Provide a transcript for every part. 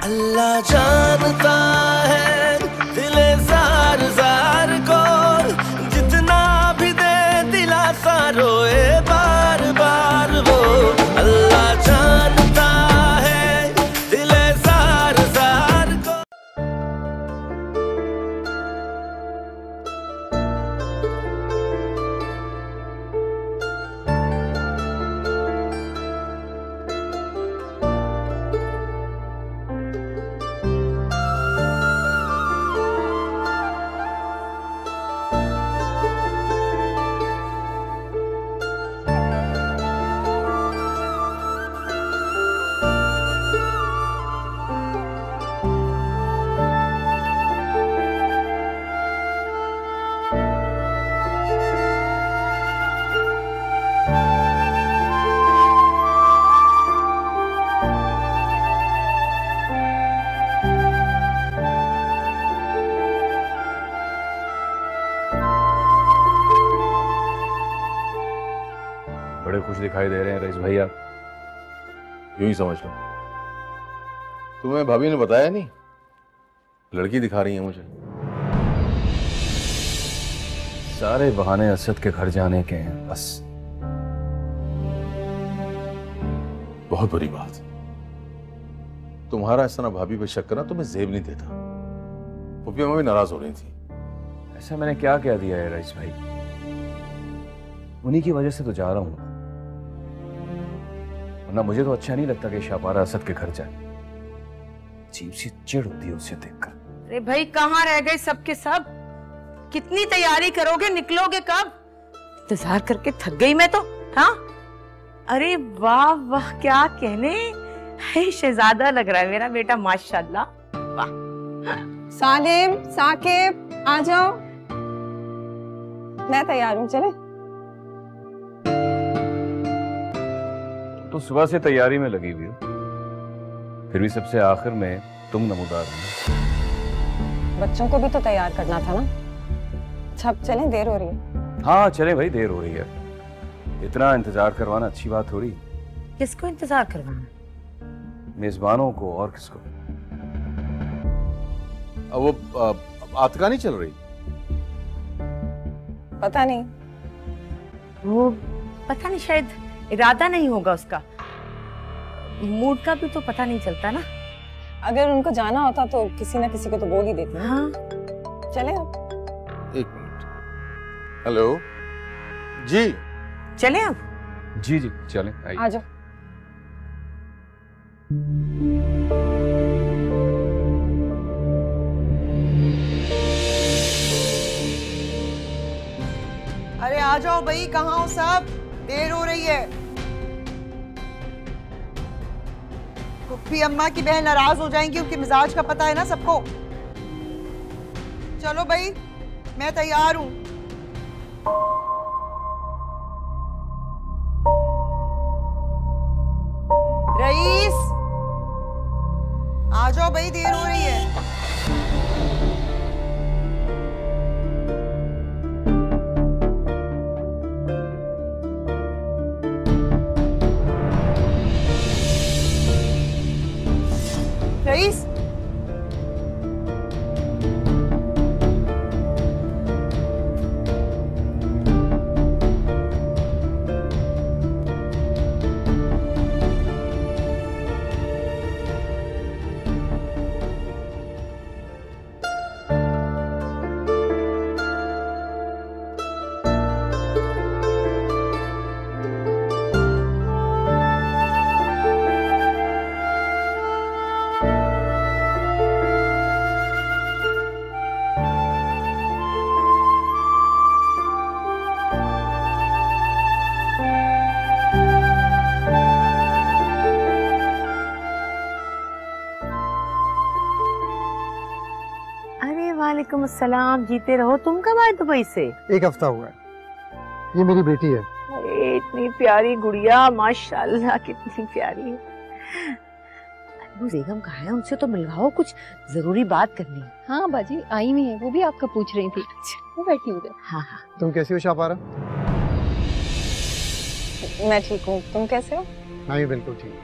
अल्लाह जानता है दिले जार जार को, जितना भी दे दिलासा रोए बार बार वो। अल्लाह जानता है दिले जार जार को। बड़े खुश दिखाई दे रहे हैं रईस भैया। यूं ही समझ लो। तुम्हें भाभी ने बताया नहीं, लड़की दिखा रही है मुझे। सारे बहाने असद के घर जाने के हैं बस। बहुत बुरी बात। तुम्हारा इस तरह भाभी पे शक करना तुम्हें जेब नहीं देता। पुप्पिया मम्मी नाराज हो रही थी। ऐसा मैंने क्या कह दिया है रईस भाई? उन्हीं की वजह से तो जा रहा हूं, वरना मुझे तो अच्छा नहीं लगता कि शापारा असद के घर जाए। अजीब सी चिढ़ होती है उसे देखकर। अरे भाई कहाँ रह गए सबके सब? कितनी तैयारी करोगे, निकलोगे कब? इंतजार करके थक गई मैं तो। हाँ अरे वाह वाह, क्या कहने, है शहजादा लग रहा है मेरा बेटा, माशाल्लाह। वाह। सालिम, साकिब, आ जाओ। मैं तैयार हूँ, चले। तो सुबह से तैयारी में लगी हुई हो, फिर भी सबसे आखिर में तुम नमूदार हो। बच्चों को भी तो तैयार करना था ना। अच्छा अब चलें, देर हो रही है। हाँ चले भाई, देर हो रही है। इतना इंतजार करवाना अच्छी बात थोड़ी। किसको इंतजार करवाना? मेजबानों को, और किसको? वो आतिका नहीं चल रही? पता नहीं, वो पता नहीं, शायद इरादा नहीं होगा उसका। मूड का भी तो पता नहीं चलता ना। अगर उनको जाना होता तो किसी ना किसी को तो बोल ही देती। हाँ चले अब। एक मिनट। हेलो जी। चले अब। जी जी चलें, आइए। आ जाओ। अरे आ जाओ भाई, कहाँ हो सब? देर हो रही है। पुप्पी अम्मा की बहन नाराज हो जाएंगी, उनके मिजाज का पता है ना सबको। चलो भाई, मैं तैयार हूँ। रईस आ जाओ भाई, देर हो रही है। रईस वालेकुम अस्सलाम, जीते रहो। तुम कब आए दुबई से? एक हफ्ता हुआ है। ये मेरी बेटी है। अरे इतनी प्यारी गुड़िया, माशाल्लाह कितनी प्यारी है। वो बेगम कहाँ है? उनसे तो मिलवाओ, कुछ जरूरी बात करनी है। हाँ बाजी आई हुई है, वो भी आपका पूछ रही थी। वो बैठी उधर। हाँ हाँ। तुम कैसी हो शापारा? मैं ठीक हूँ, तुम कैसे हो? मैं भी बिल्कुल ठीक।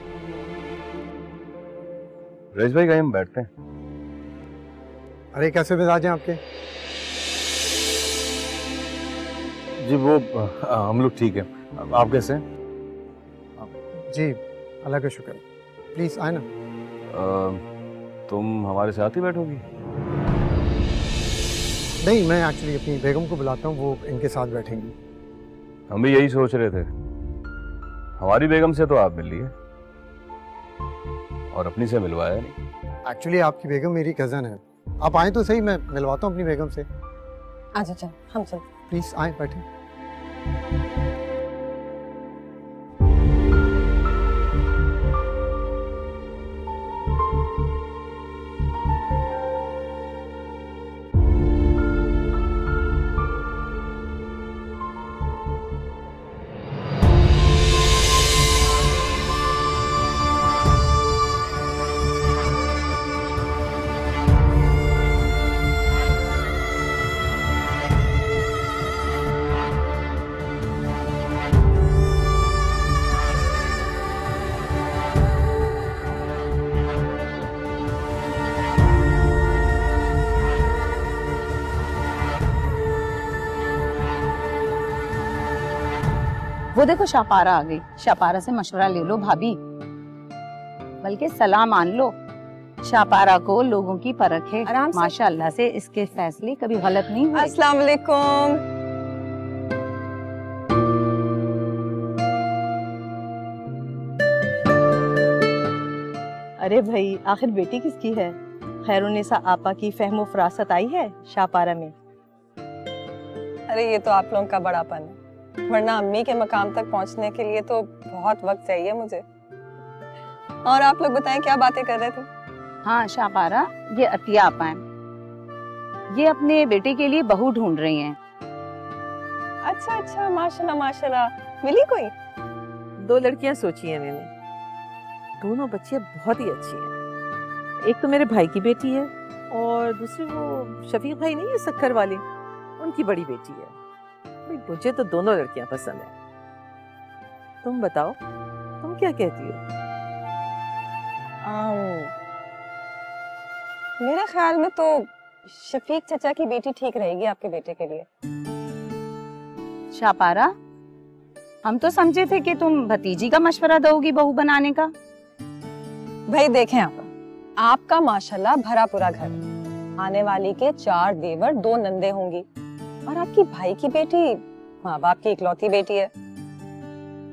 रईस भाई कहीं हम बैठते हैं। अरे कैसे मिजाज हैं आपके? जी वो हम लोग ठीक हैं। आप कैसे हैं? जी अल्लाह का शुक्र। प्लीज आए ना। तुम हमारे साथ ही बैठोगी? नहीं, मैं एक्चुअली अपनी बेगम को बुलाता हूँ, वो इनके साथ बैठेंगी। हम भी यही सोच रहे थे। हमारी बेगम से तो आप मिल लिए और अपनी से मिलवाया नहीं। एक्चुअली आपकी बेगम मेरी कजन है। आप आए तो सही, मैं मिलवाता हूँ अपनी बेगम से। अच्छा चल हम चल। प्लीज आए, बैठे। वो देखो शापारा आ गई। शापारा से मशवरा ले लो भाभी, बल्कि सलाह मान लो। शापारा को लोगों की परख है, आराम से। माशाअल्लाह से इसके फैसले कभी गलत नहीं हुए। अस्सलाम वालेकुम। अरे भाई, आखिर बेटी किसकी है? खैरुन्निसा आपा की फहमो फरासत आई है शापारा में। अरे ये तो आप लोगों का बड़ापन है, वरना अम्मी के मकाम तक पहुंचने के लिए तो बहुत वक्त चाहिए मुझे। और आप लोग बताएं क्या बातें कर रहे थे? हाँ शापारा, ये अतिया आपा हैं। ये अपने बेटे के लिए बहू ढूंढ रही हैं। अच्छा अच्छा, माशाल्लाह माशाल्लाह। मिली कोई? 2 लड़कियां सोची हैं मैंने, दोनों बच्चियां बहुत ही अच्छी हैं। एक तो मेरे भाई की बेटी है और दूसरी वो शफीक भाई नहीं है सक्कर वाले, उनकी बड़ी बेटी है। मुझे तो दोनों लड़कियां पसंद है। तुम बताओ, तुम क्या कहती हो? मेरे ख्याल में तो शफीक चाचा की बेटी ठीक रहेगी आपके बेटे के लिए। शापारा, हम तो समझे थे कि तुम भतीजी का मशवरा दोगी बहू बनाने का। भाई देखें आपका माशाल्लाह भरा पूरा घर, आने वाली के 4 देवर 2 नंदे होंगी, और आपकी भाई की बेटी माँ बाप की इकलौती बेटी है।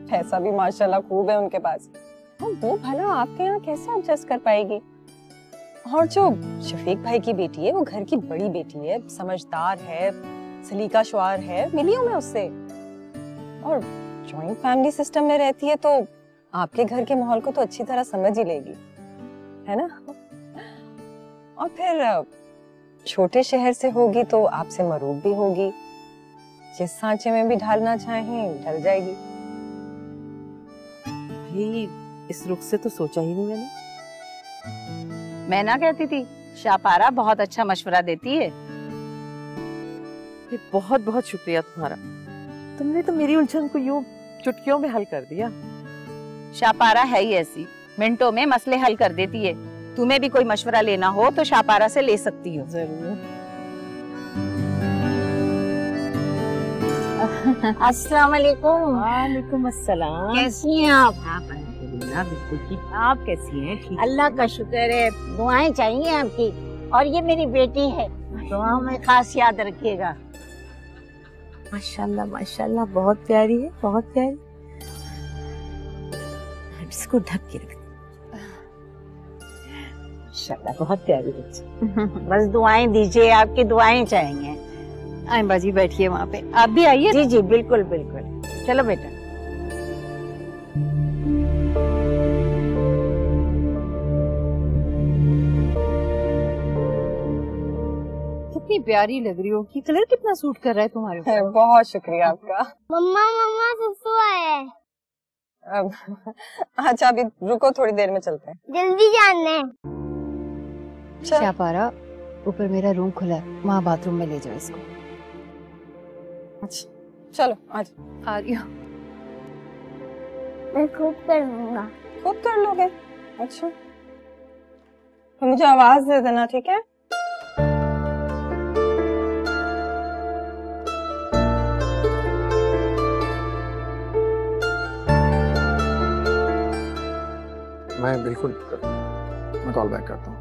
पैसा भी माशाल्लाह खूब है उनके पास। वो भला आपके यहाँ कैसे एडजस्ट कर पाएगी? और जो शफीक भाई की बेटी है वो घर की बड़ी बेटी है, समझदार है, सलीका शुआर है, मिली हूँ मैं उससे। और जॉइंट फैमिली सिस्टम में रहती है तो आपके घर के माहौल को तो अच्छी तरह समझ ही लेगी, है ना? और फिर छोटे शहर से होगी तो आपसे मरूब भी होगी, जिस सांचे में भी ढालना चाहें ढल जाएगी। भाई इस रुख से तो सोचा ही नहीं मैंने। मैं ना कहती थी, शापारा बहुत अच्छा मशवरा देती है। बहुत बहुत शुक्रिया तुम्हारा, तुमने तो मेरी उलझन को यूं चुटकियों में हल कर दिया। शापारा है ही ऐसी, मिनटों में मसले हल कर देती है। तुम्हें भी कोई मशवरा लेना हो तो शापारा से ले सकती हो। जरूर। अस्सलाम वालेकुम। वालेकुम अस्सलाम। कैसी हैं आप? बिल्कुल ठीक। आप कैसी हैं? ठीक। अल्लाह का शुक्र है। दुआएं चाहिए आपकी, और ये मेरी बेटी है, दुआओं में खास याद रखिएगा। माशाल्लाह माशाल्लाह, बहुत प्यारी है, बहुत प्यारी। इसको ढक के रख। माशाल्लाह बहुत प्यारी बच्ची। बस दुआएं दीजिए, आपकी दुआएं चाहिए। आए बाजी, बैठिए वहाँ पे। आप भी आइए। जी जी बिल्कुल बिल्कुल। चलो बेटा। कितनी प्यारी लग रही हो। ये कलर कितना सूट कर रहा है तुम्हारे ऊपर। बहुत शुक्रिया आपका। मम्मा मम्मा सुसु आया है। अच्छा अभी रुको, थोड़ी देर में चलते हैं। जल्दी जाना है। शापारा, ऊपर मेरा रूम खुला है, वहाँ बाथरूम में ले जाओ इसको। अच्छा चलो आज आ रही हूँ। मैं खूब कर लूंगा। खुद कर लोगे? अच्छा तो मुझे आवाज दे देना, ठीक है? मैं बिल्कुल, मैं कॉल बैक करता हूँ।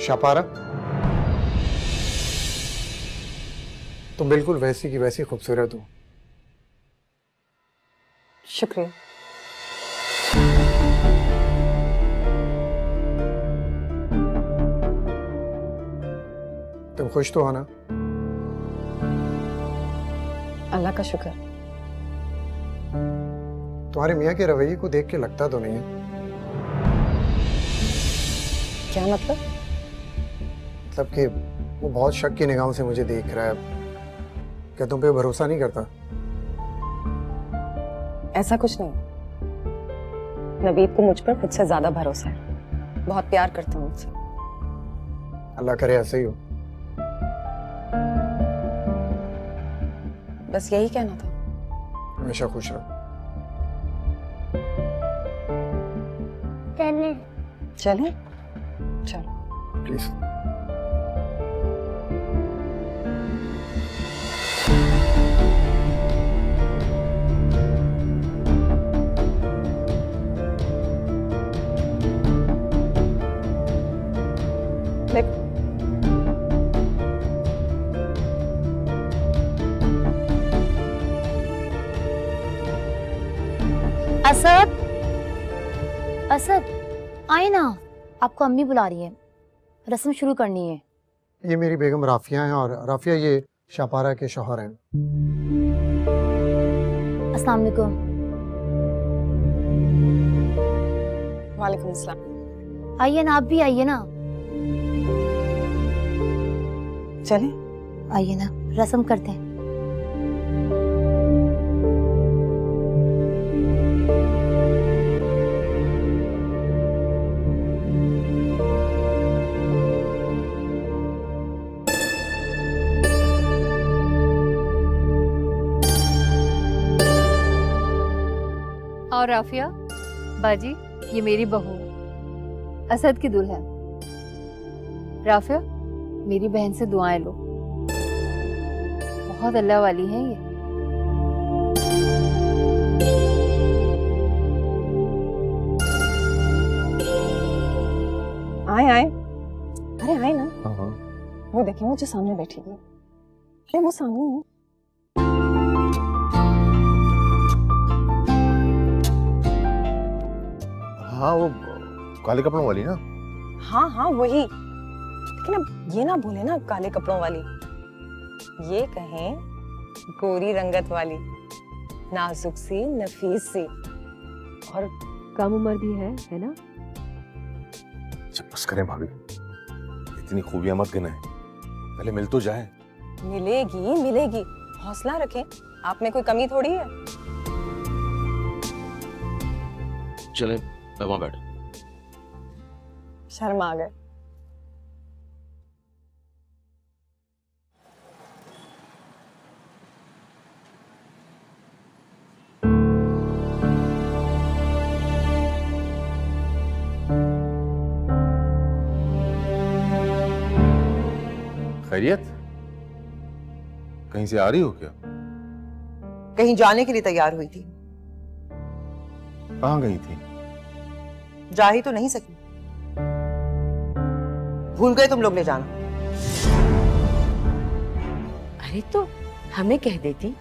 शापारा, तुम बिल्कुल वैसी की वैसी खूबसूरत हो। शुक्रिया। तुम खुश तो हो ना? अल्लाह का शुक्र। तुम्हारे मियाँ के रवैये को देख के लगता तो नहीं है। क्या मतलब? मतलब कि वो बहुत शक की निगाहों से मुझे देख रहा है। क्या तुम पे भरोसा नहीं करता? ऐसा कुछ नहीं। नवीद को मुझ पर खुद से ज्यादा भरोसा है। बहुत प्यार करता हूँ मुझसे। अल्लाह करे ऐसे ही हो। बस यही कहना था। हमेशा खुश रहो। चले चले? चलो प्लीज। असद, असद आए ना, आपको अम्मी बुला रही है, रस्म शुरू करनी है। ये मेरी बेगम राफिया हैं और राफिया ये शापारा के शौहर हैं। अस्सलाम वालेकुम। वालेकुम अस्सलाम। आइए ना, आप भी आइए ना। चले? आइए ना, रस्म करते हैं। और राफिया बाजी, ये मेरी बहू असद की दुल्हन। राफिया, मेरी बहन से दुआएं लो, बहुत अल्लाह वाली है ये। आए आए, अरे आए ना। वो देखिए मुझे सामने बैठी है। अरे वो सामने है। हाँ वो काले कपड़ों वाली ना। हाँ हाँ वही, लेकिन अब ये ना बोले ना काले कपड़ों वाली, ये कहें गोरी रंगत वाली, नाजुक सी, नफीस सी, और कम उम्र भी है ना? बस करें भाभी, इतनी खूबियां मत गिनाएं, पहले मिल तो जाए। मिलेगी मिलेगी, हौसला रखें, आप में कोई कमी थोड़ी है। चले मैं वहां बैठ। शर्म आ गए। खैरियत? कहीं से आ रही हो क्या? कहीं जाने के लिए तैयार हुई थी। कहाँ गई थी? जा ही तो नहीं सकी। भूल गए तुम लोग ले जाना। अरे तो हमें कह देती,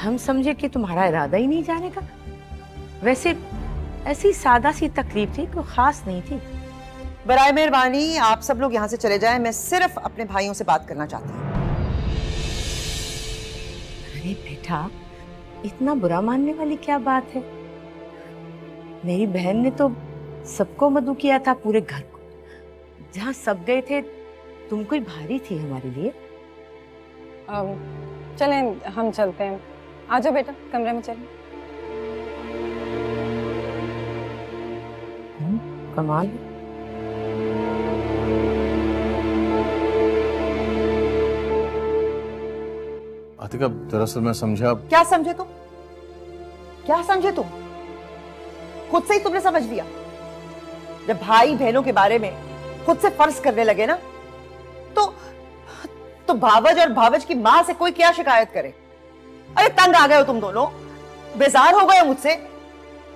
हम समझे कि तुम्हारा इरादा ही नहीं जाने का। वैसे ऐसी सादा सी तकलीफ थी, कोई खास नहीं थी। बराए मेहरबानी आप सब लोग यहाँ से चले जाएं, मैं सिर्फ अपने भाइयों से बात करना चाहती हूँ। अरे बेटा, इतना बुरा मानने वाली क्या बात है? मेरी बहन ने तो सबको मदऊ किया था, पूरे घर को। जहाँ सब गए थे तुम कोई भारी थी हमारे लिए। चलें हम चलते हैं। आ जाओ बेटा, कमरे में चलें। कमाल। आतिका, दरअसल मैं समझा। क्या समझे तुम? क्या समझे तुम? खुद से ही तुमने समझ लिया। जब भाई बहनों के बारे में खुद से फर्ज करने लगे ना, तो भावज और भावज की मां से कोई क्या शिकायत करे। अरे तंग आ गए हो तुम दोनों, बेजार हो गए मुझसे।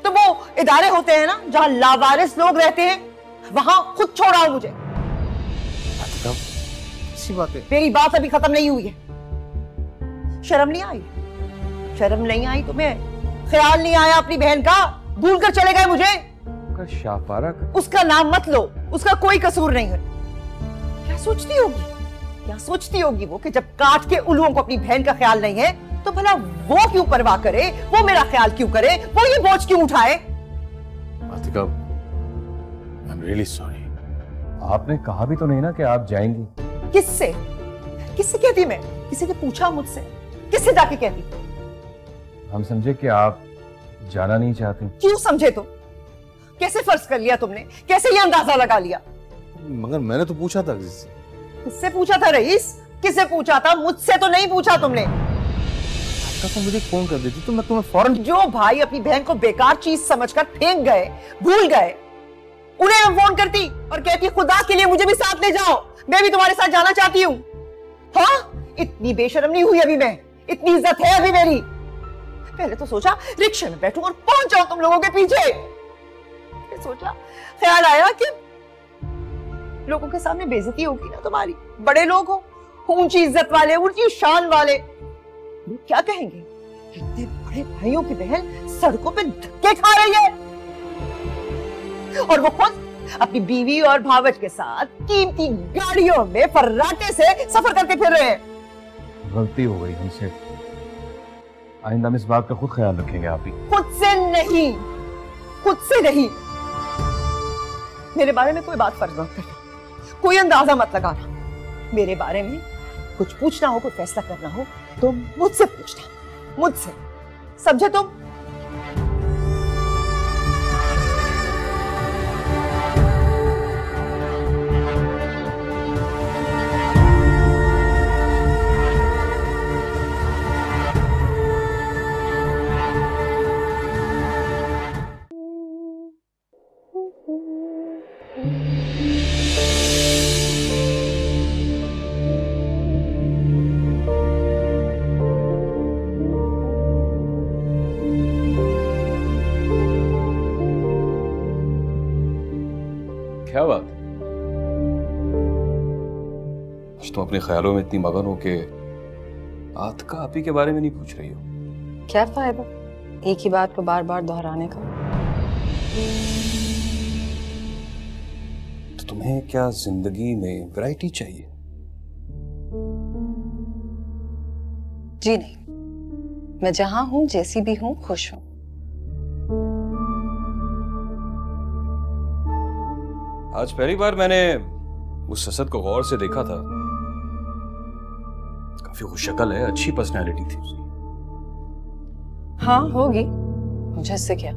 तो वो इदारे होते हैं ना जहां लावारिस लोग रहते हैं, वहां खुद छोड़ाओ मुझे। अच्छी बात है। मेरी बात अभी खत्म नहीं हुई है। शर्म नहीं आई? शर्म नहीं आई तुम्हें? ख्याल नहीं आया अपनी बहन का? भूल कर चले गए मुझे। शाहपारा का उसका नाम मत लो, उसका कोई कसूर नहीं है। क्या सोचती होगी, क्या सोचती होगी वो कि जब काट के उल्लुओं को अपनी बहन का ख्याल नहीं है तो भला वो क्यों परवाह करे, वो मेरा ख्याल क्यों करे, वो ये बोझ क्यों उठाए? Atika, I am really sorry. आपने कहा भी तो नहीं ना कि आप जाएंगी। किससे किससे कहती मैं? किसी ने पूछा मुझसे? किससे जाके कहती? हम समझे कि आप जाना नहीं चाहते। क्यों समझे तुम? कैसे फर्ज कर लिया तुमने? कैसे ये अंदाजा लगा लिया? मगर मैंने तो पूछा था। किससे पूछा था रईस? किससे पूछा था? मुझसे तो नहीं पूछा तुमने। तो मुझे फोन कर देती तो मैं तुम्हें फौरन। जो भाई अपनी बहन को बेकार चीज समझकर फेंक गए, भूल गए, उन्हें मैं फोन करती और कहती खुदा के लिए मुझे भी साथ ले जाओ, मैं भी तुम्हारे साथ जाना चाहती हूँ। हाँ, इतनी बेशर्म नहीं हुई अभी मैं, इतनी इज्जत है अभी मेरी। पहले तो सोचा रिक्शा में बैठूं और पहुंच जाऊं तुम लोगों के पीछे। फिर सोचा, ख्याल आया कि लोगों के सामने बेइज्जती होगी ना तुम्हारी। बड़े लोग हो, ऊंची इज्जत वाले, ऊंची शान वाले, लोग क्या कहेंगे? इतने बड़े भाइयों की बहन सड़कों पे धक्के खा रही है और वो खुद अपनी बीवी और भावज के साथ कीमती गाड़ियों में फर्राटे से सफर करके फिर रहे हैं। गलती हो गई हमसे, आइंदा हम इस बात का खुद ख्याल रखेंगे। आप ही खुद से नहीं, खुद से नहीं। मेरे बारे में कोई बात फर्ज मत करना, कोई अंदाजा मत लगाना। मेरे बारे में कुछ पूछना हो, कोई फैसला करना हो तो मुझसे पूछना, मुझसे। समझे तुम? क्या बात? आज तुम अपने ख्यालों में इतनी मगन हो कि आतिका आपी के बारे में नहीं पूछ रही हो। क्या फायदा एक ही बात को बार बार दोहराने का? तो तुम्हें क्या जिंदगी में वैरायटी चाहिए? जी नहीं, मैं जहां हूं, जैसी भी हूं, खुश हूं। आज पहली बार मैंने उस असद को गौर से देखा था। काफी खुशशक्ल है, अच्छी पर्सनैलिटी थी उसकी। हाँ होगी, मुझे इससे क्या?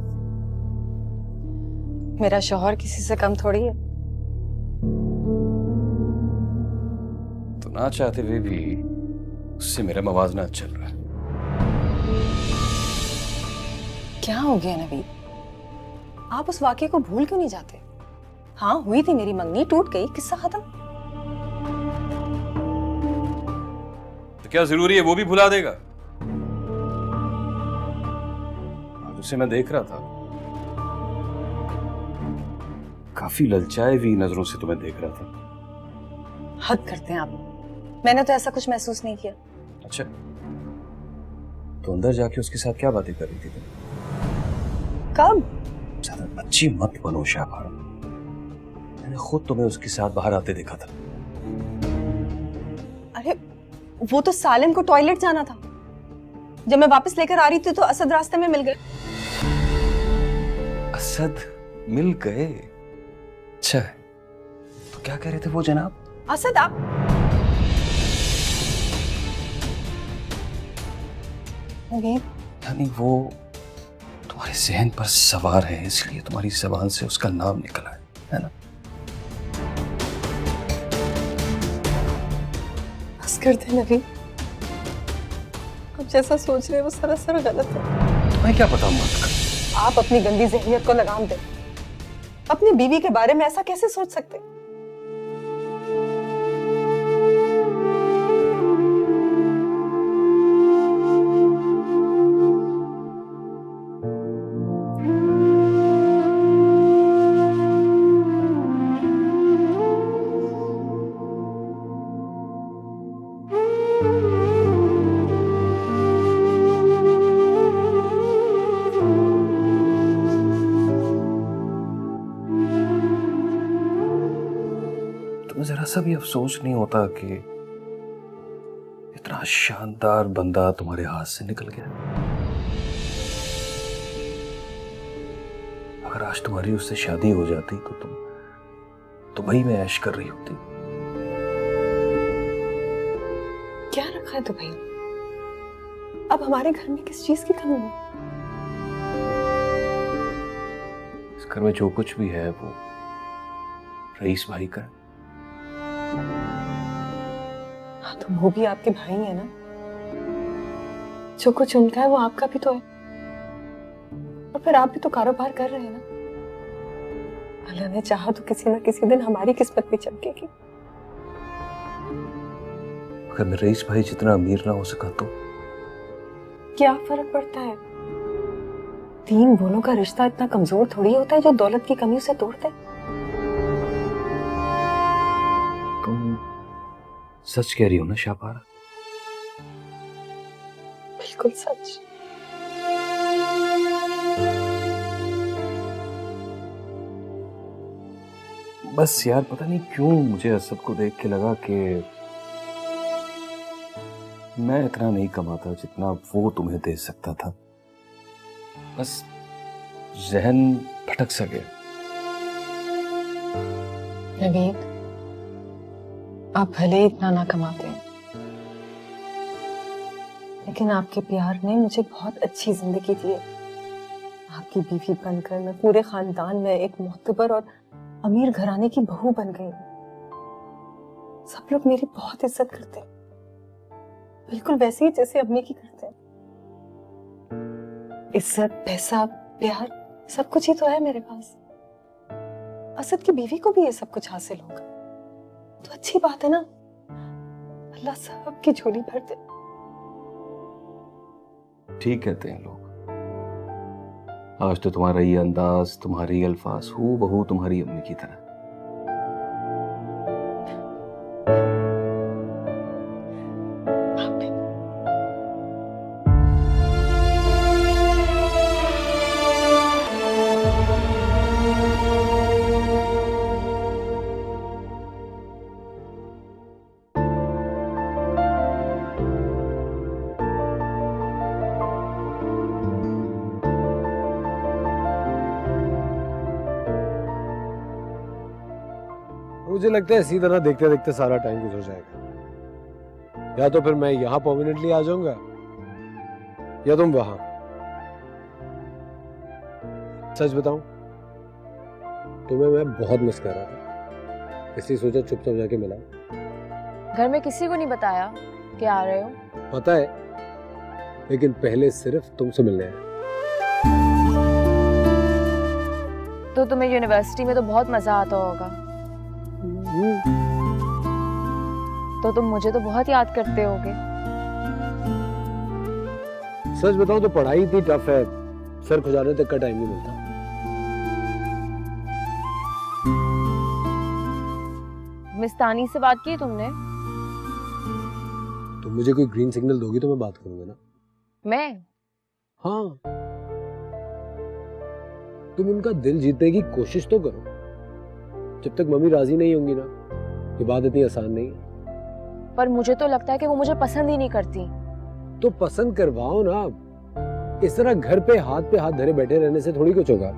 मेरा शौहर किसी से कम थोड़ी है। तो ना चाहते हुए भी उससे मेरा मवाजना चल रहा है। क्या हो गया नवीद? आप उस वाकये को भूल क्यों नहीं जाते? हाँ हुई थी मेरी मंगनी, टूट गई, किस्सा खत्म। तो क्या जरूरी है वो भी भुला देगा? आज उसे मैं देख रहा था, काफी ललचाए हुई नजरों से तुम्हें देख रहा था। हद करते हैं आप, मैंने तो ऐसा कुछ महसूस नहीं किया। अच्छा, तो अंदर जाके उसके साथ क्या बातें कर रही थी तुम? कब? ज्यादा बच्ची मत बनो शाहपारा, मैंने खुद तुम्हें उसके साथ बाहर आते देखा था। अरे वो तो सालिम को टॉयलेट जाना था, जब मैं वापस लेकर आ रही थी तो असद रास्ते में मिल गए। असद मिल गए? अच्छा, तो क्या कह रहे थे वो जनाब? असद आप यानी वो तुम्हारे जहन पर सवार है, इसलिए तुम्हारी जबान से उसका नाम निकला है ना? बस कर दे नवीन, आप जैसा सोच रहे हैं वो सरासर गलत है। तुम्हें क्या पता? मत कर। आप अपनी गंदी ज़हनियत को लगाम दें। अपनी बीवी के बारे में ऐसा कैसे सोच सकते? जरा सा भी अफसोस नहीं होता कि इतना शानदार बंदा तुम्हारे हाथ से निकल गया? अगर आज तुम्हारी उससे शादी हो जाती तो तुम दुबई में ऐश कर रही होती। क्या रखा है दुबई? अब हमारे घर में किस चीज की कमी है? इस घर में जो कुछ भी है वो रईस भाई का है। हाँ, तो वो भी आपके भाई है ना। जो कुछ उनका है वो आपका भी तो है, और फिर आप भी तो कारोबार कर रहे हैं ना। अल्लाह ने चाहा तो किसी ना किसी दिन हमारी किस्मत भी चमकेगी। अगर मैं रईस भाई जितना अमीर ना हो सका तो क्या फर्क पड़ता है? 3 बोलों का रिश्ता इतना कमजोर थोड़ी होता है जो दौलत की कमी उसे तोड़ दे। तुम सच कह रही हो ना शाहपारा? बिल्कुल सच। बस यार पता नहीं क्यों मुझे असद को देख के लगा कि मैं इतना नहीं कमाता जितना वो तुम्हें दे सकता था। बस जहन भटक सा गया। नवीद, आप भले इतना ना कमाते हैं, लेकिन आपके प्यार ने मुझे बहुत अच्छी जिंदगी दी है। आपकी बीवी बनकर मैं पूरे खानदान में एक मोहतबर और अमीर घराने की बहू बन गई। सब लोग मेरी बहुत इज्जत करते हैं, बिल्कुल वैसे ही जैसे अम्मी की करते हैं। इज्जत, पैसा, प्यार सब कुछ ही तो है मेरे पास। असद की बीवी को भी ये सब कुछ हासिल होगा तो अच्छी बात है ना। अल्लाह सबकी झोली भर दे। ठीक कहते हैं लोग। आज तो तुम्हारा ये अंदाज, तुम्हारी अल्फाज हूबहू तुम्हारी अम्मी की तरह। मुझे लगता है इसी तरह देखते देखते सारा टाइम गुजर जाएगा। या तो फिर मैं यहाँ परमानेंटली आ जाऊंगा या तुम वहां। सच बताऊं, तुम्हें मैं बहुत मिस कर रहा था, इसलिए सोचा चुपचाप जाके मिला। घर में किसी को नहीं बताया कि आ रहे हो? पता है, लेकिन पहले सिर्फ तुमसे मिलने आया। तो तुम्हें यूनिवर्सिटी में तो बहुत मजा आता होगा। तो तुम मुझे तो बहुत याद करते होगे। सच बताऊं तो पढ़ाई इतनी टफ है, सर खुजाने तक का टाइम नहीं मिलता। मिस्तानी से बात की तुमने? तुम मुझे कोई ग्रीन सिग्नल दोगी तो मैं बात करूंगा ना। मैं? हाँ, तुम उनका दिल जीतने की कोशिश तो करो। जब तक मम्मी राजी नहीं होंगी ना, ये बात इतनी आसान नहीं है। पर मुझे तो लगता है कि वो मुझे पसंद ही नहीं करती। तो पसंद करवाओ ना। इस तरह घर पे हाथ धरे बैठे रहने से थोड़ी कुछ होगा।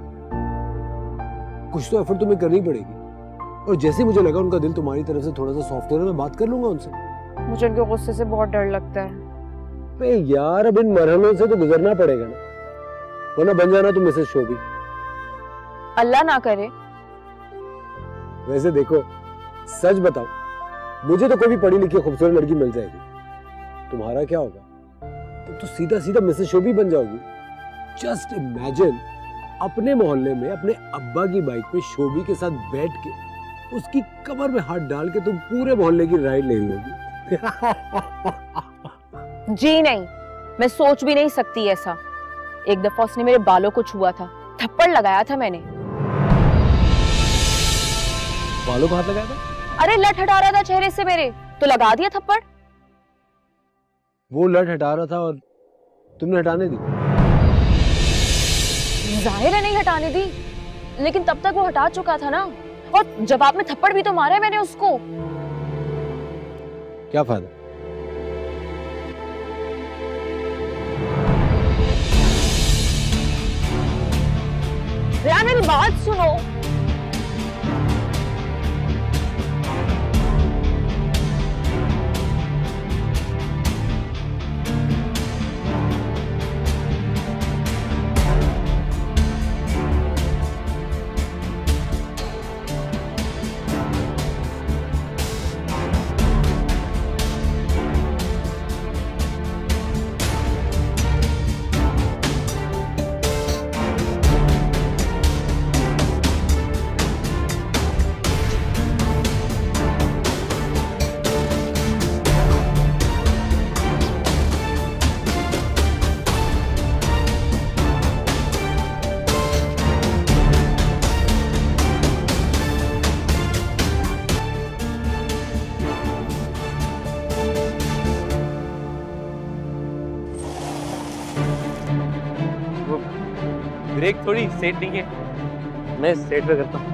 कुछ तो एफर्ट तुम्हें करनी पड़ेगी। और जैसे मुझे लगा उनका दिल तुम्हारी तरफ से थोड़ा सा सॉफ्ट है, मैं बात कर लूंगा उनसे। मुझे उनके गुस्से से बहुत डर लगता है। यार, अब इन मरहलों से तो गुजरना पड़ेगा ना, वरना बन जाना तुम मिसेस शोभी। अल्लाह ना करे। वैसे देखो, सच बताओ, मुझे तो कोई भी पढ़ी लिखी खूबसूरत लड़की मिल जाएगी, तुम्हारा क्या होगा? तो सीधा सीधा मिसेस शोभी बन जाओगी। जस्ट इमेजिन अपने मोहल्ले में अपने अब्बा की बाइक पे शोभी के साथ बैठ के उसकी कमर में हाथ डाल के तुम पूरे मोहल्ले की राइड ले रही होगी। जी नहीं, मैं सोच भी नहीं सकती ऐसा। एक दफा उसने मेरे बालों को छुआ था, थप्पड़ लगाया था मैंने। बालों को हाथ लगाया था? अरे लट हटा रहा था चेहरे से मेरे, तो लगा दिया थप्पड़। वो लट हटा रहा था और तुमने हटाने दी? जाहिर है नहीं हटाने दी, लेकिन तब तक वो हटा चुका था ना। और जवाब में थप्पड़ भी तो मारा है मैंने उसको। क्या फायदा? यार मेरी बात सुनो। ब्रेक थोड़ी सेट नहीं है, मैं सेट पे करता हूँ।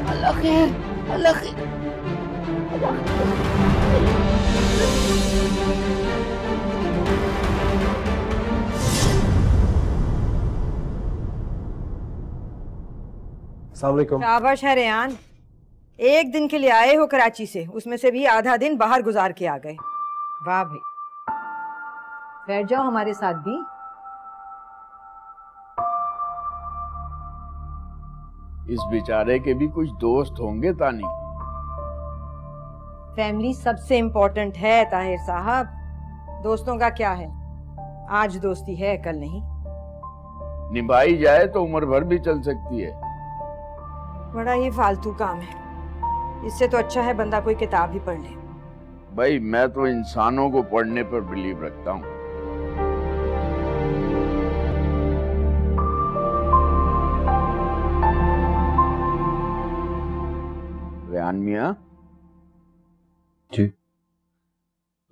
अल्लाह खैर, अल्लाह खैर। अस्सलाम वालेकुम। शाबाश है रेहान, एक दिन के लिए आए हो कराची से, उसमें से भी आधा दिन बाहर गुजार के आ गए। वाह भाई, बैठ जाओ हमारे साथ भी। इस बेचारे के भी कुछ दोस्त होंगे तानी। फैमिली सबसे इम्पोर्टेंट है ताहिर साहब, दोस्तों का क्या है, आज दोस्ती है कल नहीं। निभाई जाए तो उम्र भर भी चल सकती है। बड़ा ही फालतू काम है, इससे तो अच्छा है बंदा कोई किताब ही पढ़ ले। भाई मैं तो इंसानों को पढ़ने पर बिलीव रखता हूँ। रेहान मियां जी,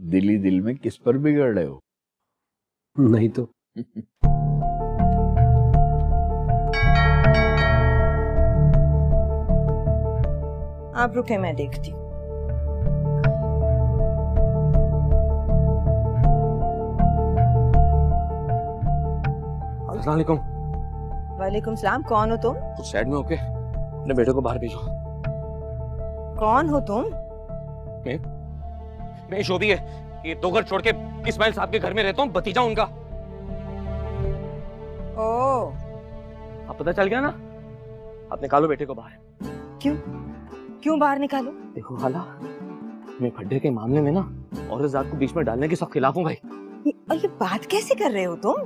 दिली दिल में किस पर बिगड़ रहे हो? नहीं तो आप रुके, मैं देखती हूँ। अस्सलाम वालेकुम। वालेकुम सलाम, कौन हो तुम? कुछ साइड में होके अपने बेटे को बाहर भेजो। कौन हो तुम? मैं शोभी है, ये दो घर छोड़ के इस्माइल साहब के घर में रहता हूँ, भतीजा उनका। ओह, अब पता चल गया ना? आप निकालो बेटे को बाहर। क्यों क्यों बाहर निकालो? देखो खाला, मैं फड्डे के मामले में ना औरत जात को बीच में डालने के सब खिलाफ हूँ भाई। और ये बात कैसे कर रहे हो तुम?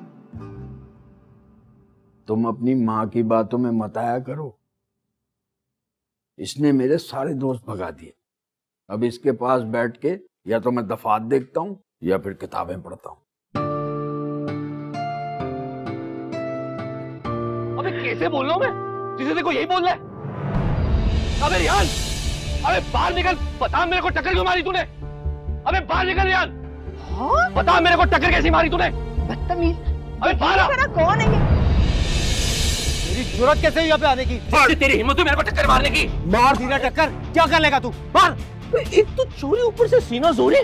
तुम अपनी माँ की बातों में मत आया करो। इसने मेरे सारे दोस्त भगा दिए। अब इसके पास बैठ के या तो मैं दफात देखता हूँ या फिर किताबें पढ़ता हूँ। अबे कैसे बोल रहा हूँ मैं? जिसे देखो यही बोल रहा है। अबे रियान, अबे बाहर निकल, बता मेरे को टक्कर क्यों मारी तूने? अबे बाहर निकल रियान। हाँ? बता मेरे को टक्कर कैसी मारी तूने? बदतमीज। अबे बाहर आ। कौन है ये? तेरी जुर्रत कैसे यहाँ पे आने की? तेरी हिम्मत है मेरे को टक्कर मारने की? मार दी ना टक्कर, क्या कर लेगा तू? मार। एक तो चोरी, ऊपर से सीना जोरी।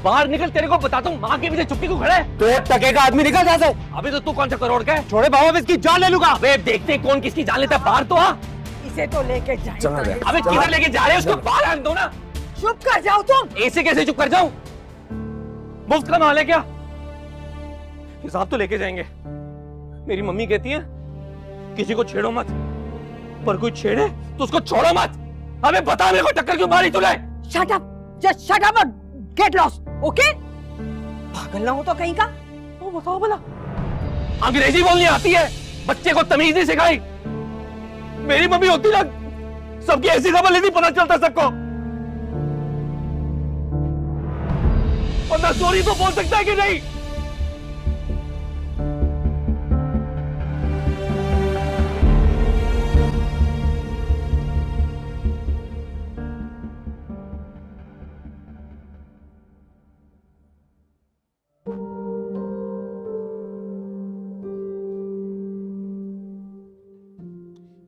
बाहर निकल, तेरे को बताता हूँ माँ के पीछे चुप्पी को खड़ा है। तो टके का आदमी निकल जहाँ से। अबे तो तू कौन सा करोड़ का है? छोड़े बाबा, इसकी जान ले लूंगा। अबे देखते कौन किसकी जान लेता है, बाहर तो आ। इसे तो लेके जाए। अबे किधर लेके जा रहे हैं? उसको बाहर आने दो ना। चुप कर जाओ तुम। ऐसे कैसे चुप कर जाऊं? मुफ्त का माल है क्या? हिसाब तो लेके जाएंगे। मेरी मम्मी कहती है किसी को छेड़ो मत, पर कोई छेड़े तो उसको छोड़ो मत। अबे बता मेरे को टक्कर क्यों मारी तूने? Shut up, just shut up और गेट लॉस्ट, ओके? पागल ना हो तो कहीं का। तो बताओ भला, अंग्रेजी बोलनी आती है, बच्चे को तमीज नहीं सिखाई। मेरी मम्मी होती ना, सबकी ऐसी खबर लेती, पता चलता सबको। बंदा सॉरी तो बोल सकता है कि नहीं?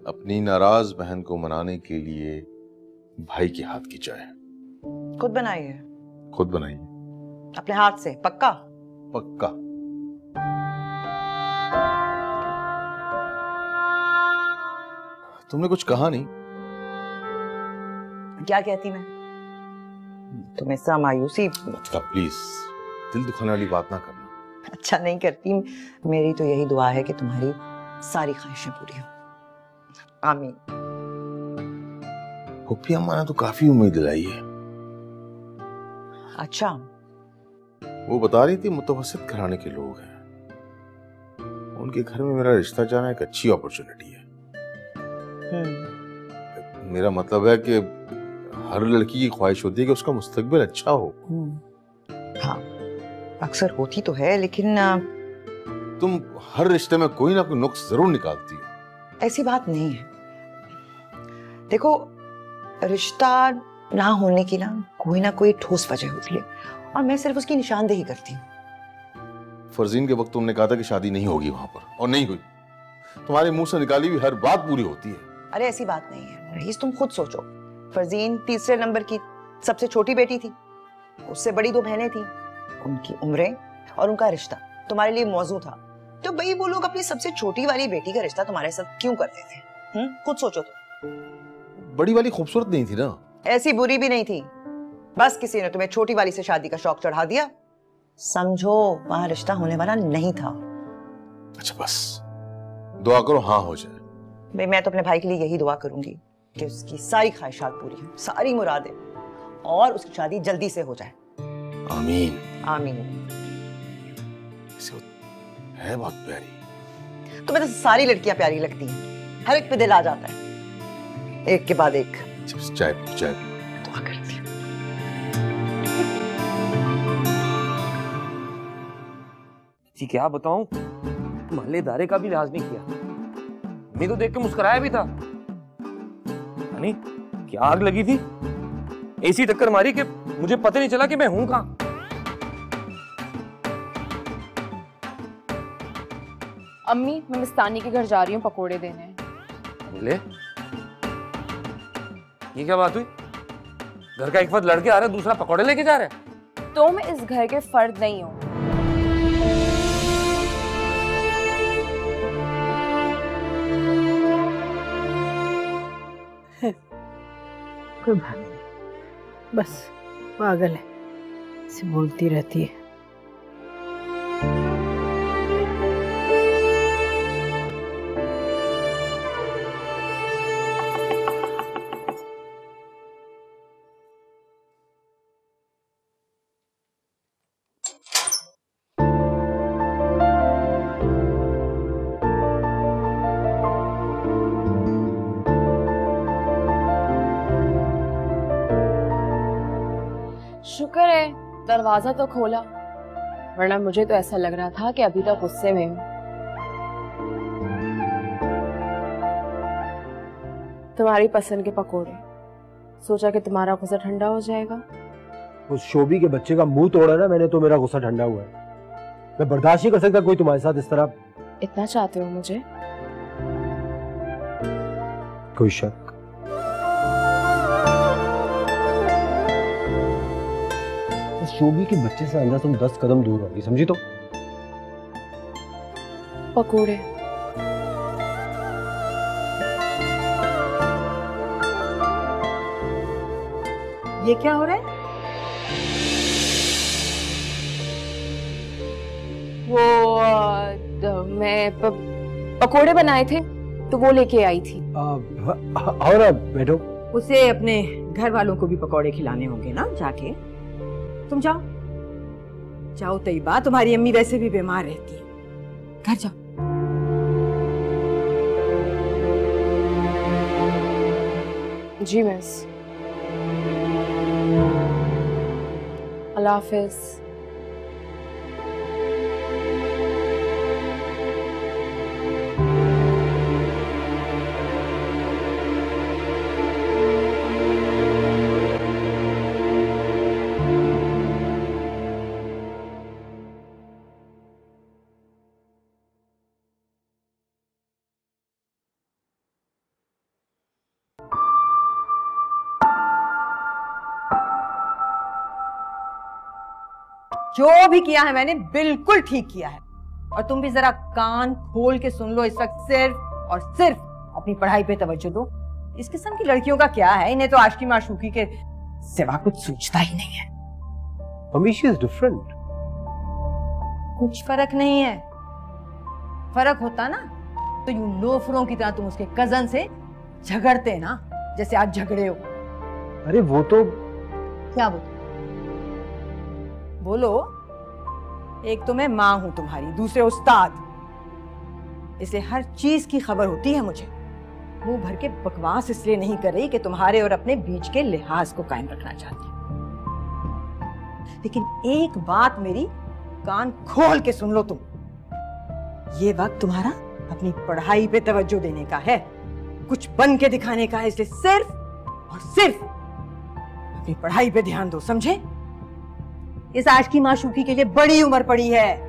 अपनी नाराज बहन को मनाने के लिए भाई के हाथ की चाय खुद बनाई है? खुद बनाई है। अपने हाथ से? पक्का? पक्का। तुमने कुछ कहा नहीं? क्या कहती मैं? तुम ऐसा मायूसी। अच्छा प्लीज, दिल दुखाने वाली बात ना करना। अच्छा नहीं करती, मेरी तो यही दुआ है कि तुम्हारी सारी ख्वाहिशें पूरी हो। आमीन। हुप्पी अम्मा ने तो काफी उम्मीद दिलाई है। अच्छा, वो बता रही थी मुतवस्सित घराने के लोग हैं, उनके घर में मेरा रिश्ता जाना एक अच्छी अपॉर्चुनिटी है। मेरा मतलब है कि हर लड़की की ख्वाहिश होती है कि उसका मुस्तकबिल अच्छा हो। हाँ, अक्सर होती तो है, लेकिन तुम हर रिश्ते में कोई ना कोई नुक्स जरूर निकालती हो। ऐसी बात नहीं है। देखो, रिश्ता ना होने की ना कोई ठोस वजह होती है, और मैं सिर्फ उसकी निशानदेही करती हूँ। फरजीन के वक्त तुमने कहा था कि शादी नहीं होगी वहां पर, और नहीं हुई। तुम्हारे मुंह से निकाली हुई हर बात पूरी होती है। अरे ऐसी बात नहीं है रईस, तुम खुद सोचो। फरजीन तीसरे नंबर की सबसे छोटी बेटी थी, उससे बड़ी 2 बहनें थी, उनकी उम्रें और उनका रिश्ता तुम्हारे लिए मौजू था। तो भाई वो लोग अपनी सबसे छोटी वाली बेटी का रिश्ता तुम्हारे साथ क्यों करते थे? खुद सोचो तो। बड़ी वाली खूबसूरत नहीं थी ना? ऐसी बुरी भी नहीं थी, बस किसी ने तुम्हें छोटी वाली से शादी का शौक चढ़ा दिया। समझो, वहां रिश्ता होने वाला नहीं था। अच्छा बस दुआ करो हाँ हो जाए। भाई मैं तो अपने भाई के लिए यही दुआ करूंगी कि उसकी सारी ख्वाहिशात पूरी हो, सारी मुरादें, और उसकी शादी जल्दी से हो जाए। आमीन। आमीन। है बहुत प्यारी। तुम्हें तो सारी लड़कियां प्यारी लगती हैं, हर एक पे दिल आ जाता है, एक के बाद एक। चाय दुआ करती हूँ। जी क्या बताऊं, मोहल्लेदारे का भी लिहाज नहीं किया। मैं तो देख के मुस्कुराया भी था। यानी क्या आग लगी थी, ऐसी टक्कर मारी कि मुझे पता नहीं चला कि मैं हूं कहां। अम्मी, मैं मिस्तानी के घर जा रही हूँ पकोड़े देने। ले, ये क्या बात हुई? घर का एक वक्त लड़के आ रहा है, दूसरा पकोड़े लेके जा रहा है। तुम इस घर के फर्द नहीं हो। कोई बात नहीं, बस पागल है, इसे बोलती रहती है। शुक्र है दरवाजा तो खोला, वरना मुझे तो ऐसा लग रहा था कि अभी तक गुस्से में हूं। तुम्हारी पसंद के पकोड़े, सोचा कि तुम्हारा गुस्सा ठंडा हो जाएगा। उस शोभी के बच्चे का मुंह तोड़ा ना मैंने, तो मेरा गुस्सा ठंडा हुआ है। मैं बर्दाश्त नहीं कर सकता कोई तुम्हारे साथ इस तरह। इतना चाहते हो मुझे? कोई शक? शोभी के बच्चे से अंदर तुम 10 कदम दूर होगी, समझी? तो पकोड़े ये क्या हो रहा है? वो मैं पकोड़े बनाए थे तो वो लेके आई थी। आओ ना बैठो। उसे अपने घर वालों को भी पकौड़े खिलाने होंगे ना जाके। तुम जाओ जाओ तैयबा, तुम्हारी अम्मी वैसे भी बीमार रहती है, घर जाओ। जी मिस, अल्लाह हाफिज। जो भी किया है मैंने बिल्कुल ठीक किया है। और तुम भी जरा कान खोल के सुन लो, इस वक्त सिर्फ और सिर्फ अपनी पढ़ाई पे तवज्जो दो। इस किस्म की लड़कियों का क्या है, इन्हें तो आशिकी माशूकी के सिवा कुछ सूझता ही नहीं है। Mummy she is different. कुछ फर्क नहीं है, फर्क होता ना तो यूं लोफरों की तरह तुम उसके कजन से झगड़ते ना, जैसे आज झगड़े हो। अरे वो तो क्या बोलो, एक तो मैं माँ हूं तुम्हारी, दूसरे उस्ताद, इसलिए हर चीज की खबर होती है मुझे। मुंह भर के बकवास इसलिए नहीं कर रही कि तुम्हारे और अपने बीच के लिहाज को कायम रखना चाहती हूँ। लेकिन एक बात मेरी कान खोल के सुन लो तुम, ये वक्त तुम्हारा अपनी पढ़ाई पे तवज्जो देने का है, कुछ बन के दिखाने का है, इसलिए सिर्फ और सिर्फ अपनी पढ़ाई पे ध्यान दो, समझे? इस आशिकी माशूकी के लिए बड़ी उम्र पड़ी है।